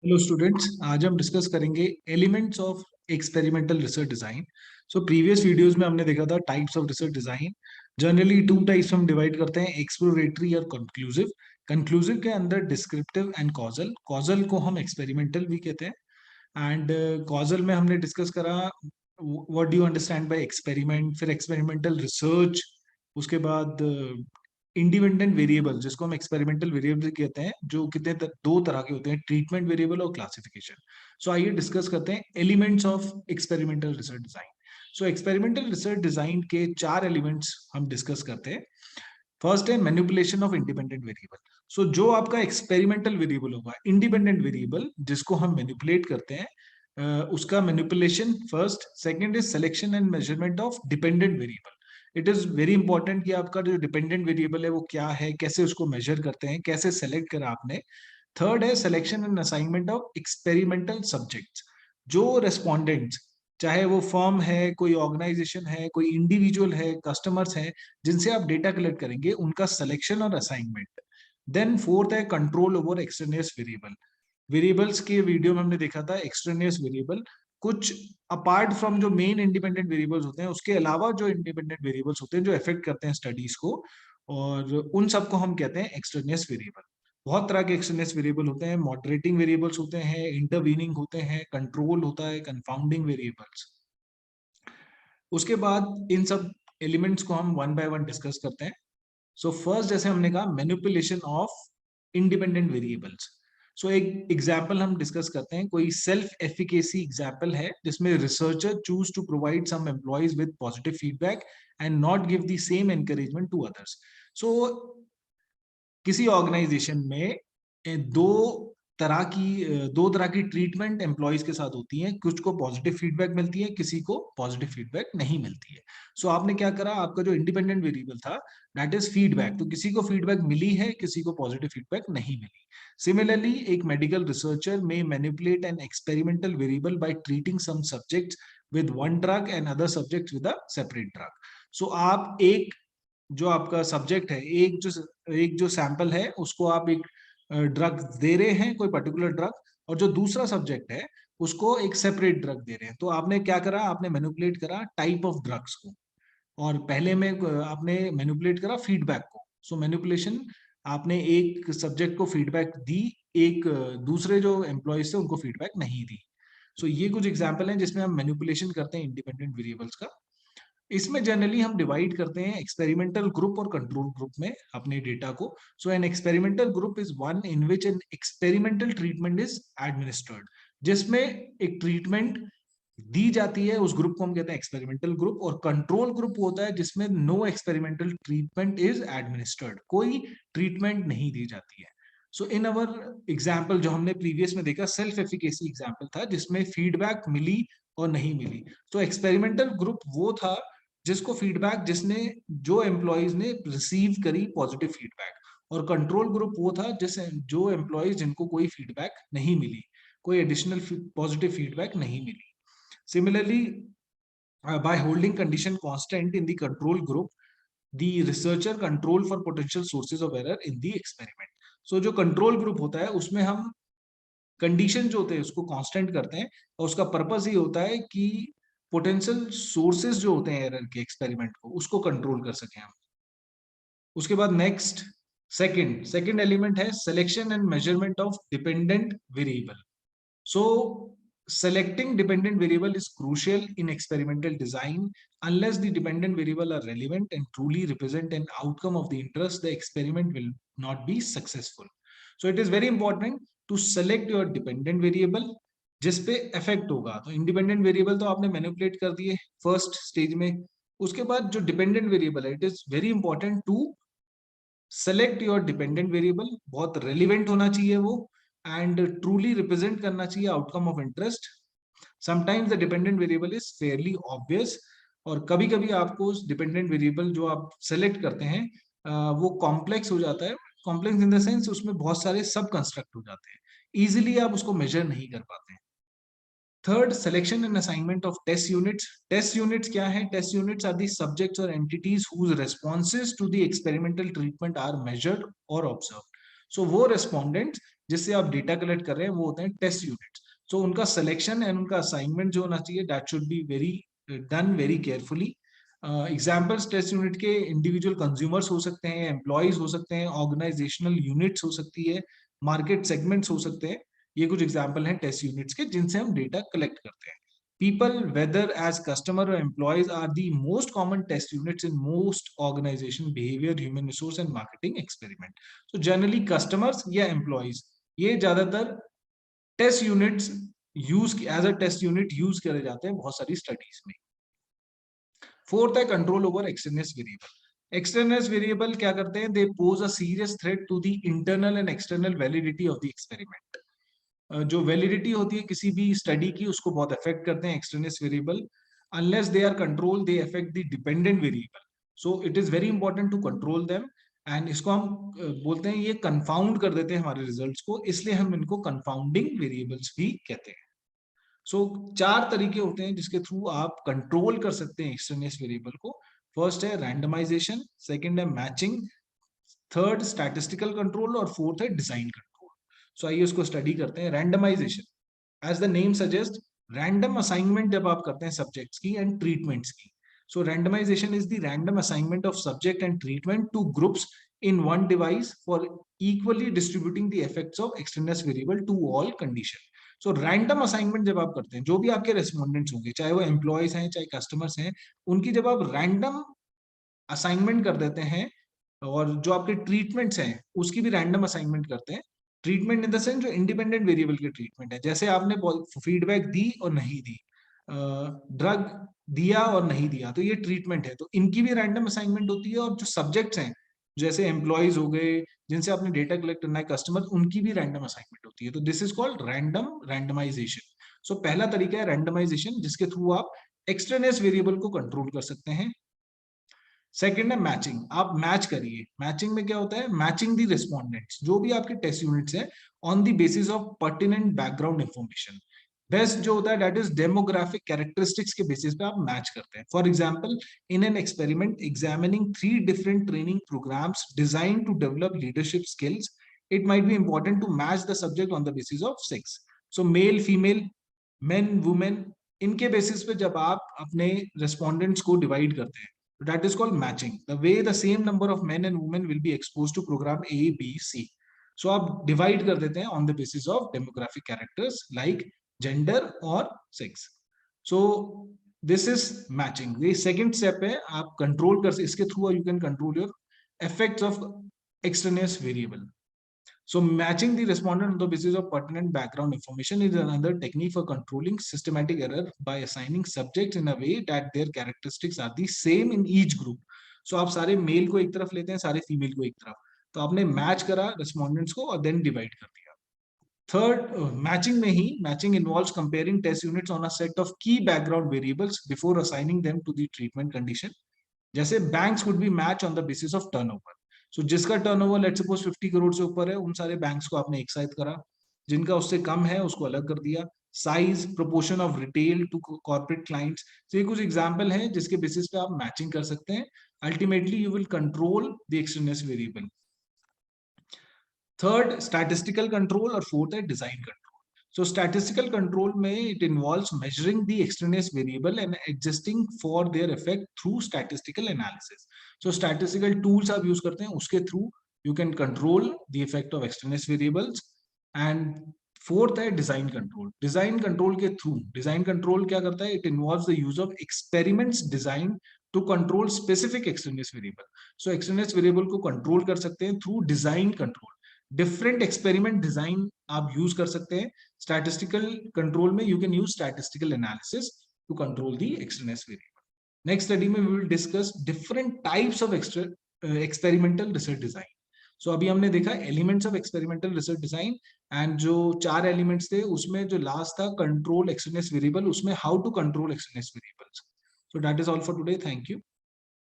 Hello students, आज हम discuss करेंगे elements of experimental research design. So previous videos में हमने देखा था types of research design. Generally two types हम डिवाइड करते हैं, एक्सप्लोरेटरी और कंक्लूसिव। कंक्लूसिव के अंदर डिस्क्रिप्टिव एंड कॉजल। कॉजल को हम एक्सपेरिमेंटल भी कहते हैं। एंड कॉजल में हमने डिस्कस करा what do you understand by experiment, फिर एक्सपेरिमेंटल रिसर्च, उसके बाद इंडिपेंडेंट वेरिएबल जिसको हम एक्सपेरिमेंटल वेरिएबल कहते हैं, जो दो तरह के होते हैं, ट्रीटमेंट वेरिएबल और क्लासिफिकेशन। सो आइए डिस्कस करते हैं elements of experimental research design. So experimental research design के चार एलिमेंट्स हम डिस्कस करते हैं। फर्स्ट है मैनिपुलेशन ऑफ इंडिपेंडेंट वेरिएबल। सो जो आपका एक्सपेरिमेंटल वेरिएबल होगा, इंडिपेंडेंट वेरिएबल जिसको हम मैनिपुलेट करते हैं, उसका manipulation first. Second is selection and measurement of dependent variable. It is very important कि आपका जो डिपेंडेंट वेरिएबल है वो क्या है, कैसे उसको मेजर करते हैं, कैसे सेलेक्ट करा आपने। थर्ड है selection and assignment of experimental subjects. जो रेस्पोंडेंट्स, चाहे वो फर्म है, कोई ऑर्गेनाइजेशन है, कोई इंडिविजुअल है, कस्टमर्स हैं, जिनसे आप डेटा कलेक्ट करेंगे, उनका सिलेक्शन और असाइनमेंट। देन फोर्थ है control over extraneous variable. Variables के वीडियो में हमने देखा था एक्सट्रेनियस वेरिएबल, कुछ अपार्ट फ्रॉम जो मेन इंडिपेंडेंट वेरिएबल्स होते हैं, उसके अलावा जो इंडिपेंडेंट वेरिएबल्स होते हैं जो इफेक्ट करते हैं स्टडीज को, और उन सबको हम कहते हैं एक्सट्रेनियस वेरिएबल। बहुत तरह के एक्सट्रेनियस वेरिएबल होते हैं, मॉडरेटिंग वेरिएबल्स होते हैं, इंटरवीनिंग होते हैं, कंट्रोल होता है, कंफाउंडिंग वेरिएबल्स। उसके बाद इन सब एलिमेंट्स को हम वन बाय वन डिस्कस करते हैं। सो फर्स्ट, जैसे हमने कहा, मैनिपुलेशन ऑफ इंडिपेंडेंट वेरिएबल्स। सो एक एग्जांपल हम डिस्कस करते हैं, कोई सेल्फ एफिकेसी एग्जांपल है जिसमें researcher choose to provide some employees with positive feedback and not give the same encouragement to others. So किसी ऑर्गेनाइजेशन में दो तरह की ट्रीटमेंट एम्प्लॉयज के साथ होती है। कुछ को पॉजिटिव फीडबैक मिलती है, किसी को पॉजिटिव फीडबैक नहीं मिलती है। सो आपने क्या करा, आपका जो इंडिपेंडेंट वेरिएबल था दैट इज फीडबैक, तो किसी को फीडबैक मिली है, किसी को पॉजिटिव फीडबैक नहीं मिली। सिमिलरली एक मेडिकल रिसर्चर में manipulate an experimental variable by treating some subjects with one drug and other subjects with a separate drug. So आप एक जो आपका सब्जेक्ट है, एक जो सैंपल है, उसको आप एक ड्रग दे रहे हैं, कोई पर्टिकुलर ड्रग, और जो दूसरा सब्जेक्ट है उसको एक सेपरेट ड्रग दे रहे हैं। तो आपने क्या करा, आपने मैनिपुलेट करा टाइप ऑफ ड्रग्स को, और पहले में आपने मैनिपुलेट करा फीडबैक को। सो मैनिपुलेशन, आपने एक सब्जेक्ट को फीडबैक दी, एक दूसरे जो एम्प्लॉयज थे उनको फीडबैक नहीं दी। सो ये कुछ एग्जांपल हैं जिसमें हम मैनिपुलेशन करते हैं इंडिपेंडेंट वेरिएबल्स का। इसमें जनरली हम डिवाइड करते हैं एक्सपेरिमेंटल ग्रुप और कंट्रोल ग्रुप में अपने डेटा को। So an experimental group is one in which an experimental treatment is administered, जिसमें एक ट्रीटमेंट दी जाती है, उस ग्रुप को हम कहते हैं एक्सपेरिमेंटल ग्रुप। और कंट्रोल ग्रुप होता है जिसमें no experimental treatment is administered, कोई ट्रीटमेंट नहीं दी जाती है। सो इन अवर एग्जाम्पल जो हमने प्रीवियस में देखा, सेल्फ एफिकेसी एग्जाम्पल था जिसमें फीडबैक मिली और नहीं मिली। तो एक्सपेरिमेंटल ग्रुप वो था जिसको फीडबैक, जिसने जो एम्प्लॉयज ने रिसीव करी पॉजिटिव फीडबैक, और कंट्रोल ग्रुप वो था जो एम्प्लॉयज जिनको कोई फीडबैक नहीं मिली, कोई एडिशनल पॉजिटिव फीडबैक नहीं मिली। Similarly, by holding condition constant in the control group, the researcher control for potential sources of error in the experiment. So जो control group होता है उसमें हम कंडीशन जो होते हैं उसको कांस्टेंट करते हैं, और उसका पर्पस ये होता है कि पोटेंशियल सोर्सेज जो होते हैं एरर के एक्सपेरिमेंट को, उसको कंट्रोल कर सकें हम। उसके बाद नेक्स्ट, सेकंड एलिमेंट है selection and measurement of dependent variable. So, selecting dependent variable is crucial in experimental design. Unless the dependent variable are relevant and truly represent an outcome of the interest, the experiment will not be successful. So, it is very important to select your dependent variable जिस पे effect होगा। तो independent variable तो आपने manipulate कर दिए first stage में। उसके बाद जो डिपेंडेंट वेरिएबल है, it is very important to select your dependent variable. बहुत रेलिवेंट होना चाहिए वो, एंड ट्रूली रिप्रेजेंट करना चाहिए outcome of interest. Sometimes the dependent variable is fairly obvious, और कभी कभी आपको उस डिपेंडेंट वेरिएबल जो आप सेलेक्ट करते हैं वो कॉम्प्लेक्स हो जाता है। कॉम्प्लेक्स इन द सेंस उसमें बहुत सारे सब कंस्ट्रक्ट हो जाते हैं, इजिली आप उसको मेजर नहीं कर पाते हैं। Third, selection and assignment of test units. Test units क्या है? Test units are the subjects और entities whose responses to the experimental treatment are measured और ऑब्जर्व्ड। सो वो रेस्पॉन्डेंट्स जिससे आप डेटा कलेक्ट कर रहे हैं वो होते हैं टेस्ट यूनिट्स. सो उनका सिलेक्शन एंड उनका असाइनमेंट जो होना चाहिए that should be very done very carefully. Examples test unit के इंडिविजुअल कंज्यूमर्स हो सकते हैं, एम्प्लॉयज हो सकते हैं, ऑर्गेनाइजेशनल यूनिट्स हो सकती है, मार्केट सेगमेंट्स हो सकते हैं. ये कुछ एग्जाम्पल हैं टेस्ट यूनिट्स के जिनसे हम डेटा कलेक्ट करते हैं. People, whether as customer or employees, are the most common test units in most organization behavior, human resource and marketing experiment. So generally customers या employees ये ज्यादातर test units use as a test unit use करे जाते हैं बहुत सारी studies में. Fourth है control over external variable. External variable क्या करते हैं? They pose a serious threat to the internal and external validity of the experiment. जो वैलिडिटी होती है किसी भी स्टडी की उसको बहुत अफेक्ट करते हैं external variable. Unless they are control they affect the dependent variable. So it is very important to control them. And इसको हम बोलते हैं ये कंफाउंड कर देते हैं हमारे रिजल्ट्स को, इसलिए हम इनको कंफाउंडिंग वेरिएबल्स भी कहते हैं. सो चार तरीके होते हैं जिसके थ्रू आप कंट्रोल कर सकते हैं एक्सटर्नल वेरिएबल को. फर्स्ट है रैंडमाइजेशन, सेकंड है मैचिंग, थर्ड स्टैटिस्टिकल कंट्रोल और फोर्थ है डिजाइन कंट्रोल. सो आइए उसको स्टडी करते हैं. Randomization, as the name suggest, random assignment जब आप करते हैं सब्जेक्ट्स की एंड ट्रीटमेंट्स की. So randomization is the random assignment of subject and treatment to groups in one device for equally distributing the effects of external variable to all condition. So random assignment जब आप करते हैं, जो भी आपके respondents होंगे, चाहे वो एम्प्लॉयज हैं चाहे कस्टमर्स हैं, उनकी जब आप रैंडम असाइनमेंट कर देते हैं और जो आपके ट्रीटमेंट्स हैं उसकी भी रैंडम असाइनमेंट करते हैं. ट्रीटमेंट इन द सेंस जो इंडिपेंडेंट वेरिएबल के ट्रीटमेंट है, जैसे आपने फीडबैक दी और नहीं दी, ड्रग दिया और नहीं दिया, तो ये ट्रीटमेंट है, तो इनकी भी रैंडम असाइनमेंट होती है. और जो सब्जेक्ट्स हैं जैसे एम्प्लॉयज हो गए जिनसे आपने डेटा कलेक्ट करना है, कस्टमर, उनकी भी रैंडम असाइनमेंट होती है. तो this is called random randomization. So पहला तरीका है रैंडमाइजेशन जिसके थ्रू आप एक्सटर्नल वेरिएबल को कंट्रोल कर सकते हैं. सेकंड है मैचिंग. आप मैच करिए. मैचिंग में क्या होता है? मैचिंग द रिस्पोंडेंट्स, जो भी आपके टेस्ट यूनिट्स है, on the basis of pertinent background information. Best जो होता है दैट इज डेमोग्राफिक कैरेक्टरिस्टिक्स के बेसिस पे आप मैच करते हैं. For example, in an experiment examining 3 different training programs designed to develop leadership skills, it might be important to match the subject on the basis of sex. So male female, men women, इनके basis पे जब आप अपने respondents को divide करते हैं, that is called matching. The way the same number of men and women will be exposed to program A, B, C. So आप divide कर देते हैं on the basis of demographic characters like gender और sex. So this is matching. The second step है आप control कर, इसके through you can control your effects of extraneous variable. So matching the respondent on the basis of pertinent background information is another technique for controlling systematic error by assigning subjects in a way that their characteristics are the same in each group. So आप सारे mail को एक तरफ लेते हैं, सारे female को एक तरफ, तो आपने मैच करा रेस्पोंडेंट्स को और देन डिवाइड कर दिया. थर्ड, मैचिंग में ही, matching involves comparing test units on a set of key background variables before assigning them to the treatment condition. जैसे banks would be match on the basis of turnover. So जिसका turnover let's suppose 50 crore से ऊपर है, उन सारे banks को आपने एक साथ करा. जिनका उससे कम है उसको अलग कर दिया. Size, proportion of retail to corporate clients, ये कुछ एग्जांपल हैं जिसके बेसिस पे आप मैचिंग कर सकते हैं. Ultimately you will control the external variable. Third, statistical control और फोर्थ है design control. So statistical control में it involves measuring the extraneous variable and adjusting for their effect through statistical analysis. So statistical tools आप use करते हैं, उसके through you can control the effect of extraneous variables. And fourth है design control. Design control के through, design control क्या करता है? It involves the use of experiments designed to control specific extraneous variable. So extraneous variable को control कर सकते हैं through design control. Different experiment design आप यूज कर सकते हैं. स्टैटिस्टिकल कंट्रोल में you can use statistical analysis to control the external variable. Next study में we will discuss different types of experimental research design. So अभी हमने देखा elements of experimental research design, and जो 4 elements थे उसमें जो last था कंट्रोल एक्सटर्नल वेरिएबल, उसमें how to control external variables. So that is all for today. Thank you.